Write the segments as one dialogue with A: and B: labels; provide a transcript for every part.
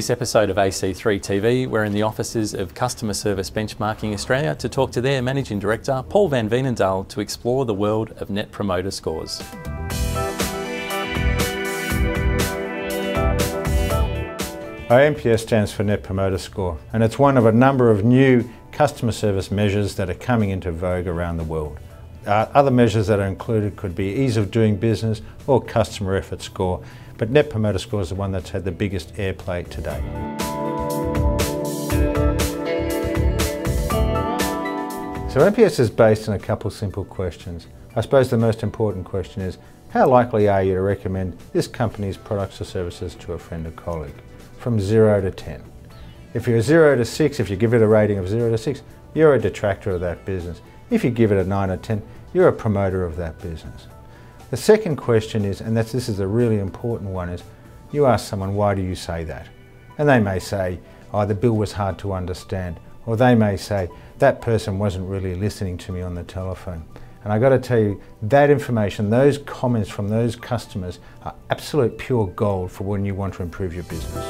A: this episode of Ac3TV, we're in the offices of Customer Service Benchmarking Australia to talk to their Managing Director, Paul van Veenendaal, to explore the world of Net Promoter Scores.
B: Our NPS stands for Net Promoter Score, and it's one of a number of new customer service measures that are coming into vogue around the world. Other measures that are included could be ease of doing business or customer effort score, but Net Promoter Score is the one that's had the biggest airplay to date. So NPS is based on a couple of simple questions. I suppose the most important question is, how likely are you to recommend this company's products or services to a friend or colleague? From 0 to 10. If you're 0 to 6, if you give it a rating of 0 to 6, you're a detractor of that business. If you give it a 9 or 10, you're a promoter of that business. The second question is, and this is a really important one, is you ask someone, why do you say that? And they may say, oh, the bill was hard to understand. Or they may say, that person wasn't really listening to me on the telephone. And I got to tell you, that information, those comments from those customers are absolute pure gold for when you want to improve your business.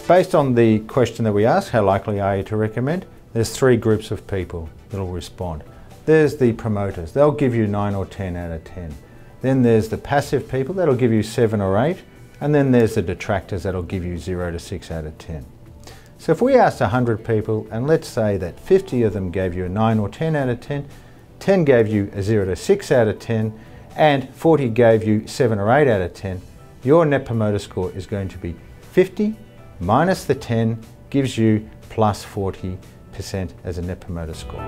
B: Based on the question that we asked, how likely are you to recommend? There's three groups of people that will respond. There's the promoters, they'll give you 9 or 10 out of 10. Then there's the passive people, that'll give you 7 or 8. And then there's the detractors, that'll give you 0 to 6 out of 10. So if we asked 100 people, and let's say that 50 of them gave you a 9 or 10 out of 10, 10 gave you a 0 to 6 out of 10, and 40 gave you 7 or 8 out of 10, your Net Promoter Score is going to be 50 minus the 10 gives you plus 40% as a Net Promoter Score.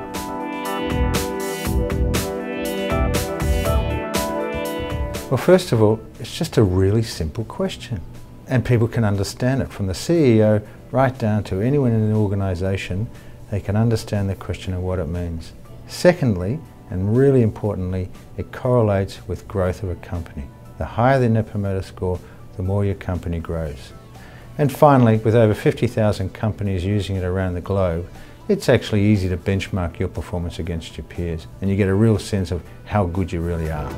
B: Well, first of all, it's just a really simple question, and people can understand it. From the CEO right down to anyone in an organisation, they can understand the question and what it means. Secondly, and really importantly, it correlates with growth of a company. The higher the Net Promoter Score, the more your company grows. And finally, with over 50,000 companies using it around the globe, it's actually easy to benchmark your performance against your peers, and you get a real sense of how good you really are.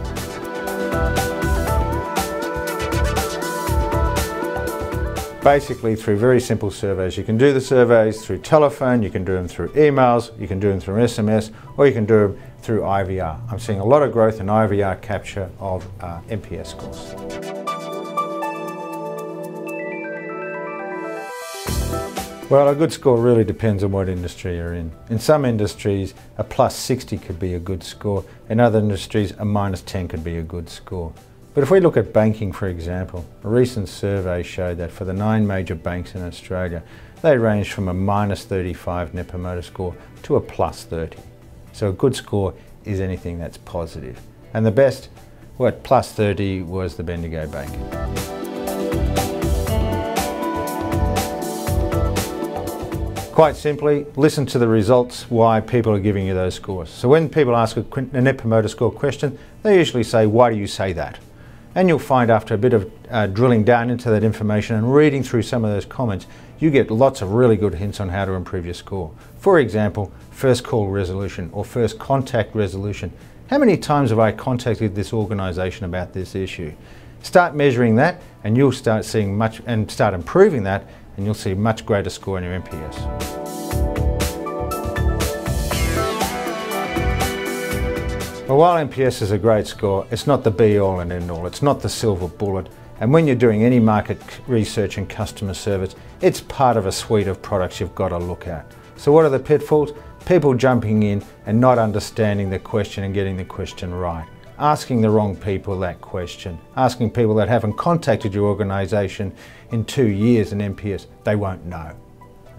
B: Basically, through very simple surveys. You can do the surveys through telephone, you can do them through emails, you can do them through SMS, or you can do them through IVR. I'm seeing a lot of growth in IVR capture of NPS scores. Well, a good score really depends on what industry you're in. In some industries, a plus 60 could be a good score. In other industries, a minus 10 could be a good score. But if we look at banking, for example, a recent survey showed that for the 9 major banks in Australia, they range from a minus 35 Net Promoter Score to a plus 30. So a good score is anything that's positive. And the best, well, at plus 30 was the Bendigo Bank. Quite simply, listen to the results, why people are giving you those scores. So when people ask a Net Promoter Score question, they usually say, why do you say that? And you'll find after a bit of drilling down into that information and reading through some of those comments, you get lots of really good hints on how to improve your score. For example, first call resolution or first contact resolution. How many times have I contacted this organisation about this issue? Start measuring that and you'll start seeing much, and start improving that, and you'll see much greater score in your NPS. Well, while NPS is a great score, it's not the be-all and end-all. It's not the silver bullet. And when you're doing any market research and customer service, it's part of a suite of products you've got to look at. So what are the pitfalls? People jumping in and not understanding the question and getting the question right. Asking the wrong people that question. Asking people that haven't contacted your organisation in 2 years in NPS, they won't know.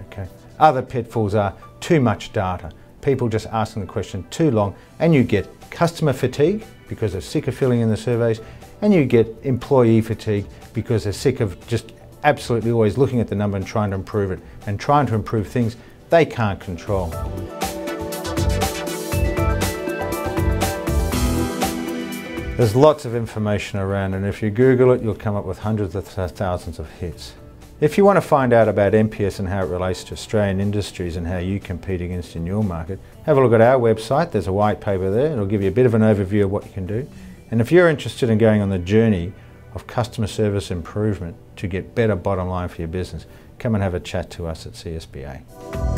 B: Okay. Other pitfalls are too much data. People just asking the question too long, and you get customer fatigue because they're sick of filling in the surveys, and you get employee fatigue because they're sick of just absolutely always looking at the number and trying to improve it, and trying to improve things they can't control. There's lots of information around, and if you Google it, you'll come up with hundreds of thousands of hits. If you want to find out about NPS and how it relates to Australian industries and how you compete against in your market, have a look at our website. There's a white paper there. It'll give you a bit of an overview of what you can do. And if you're interested in going on the journey of customer service improvement to get better bottom line for your business, come and have a chat to us at CSBA.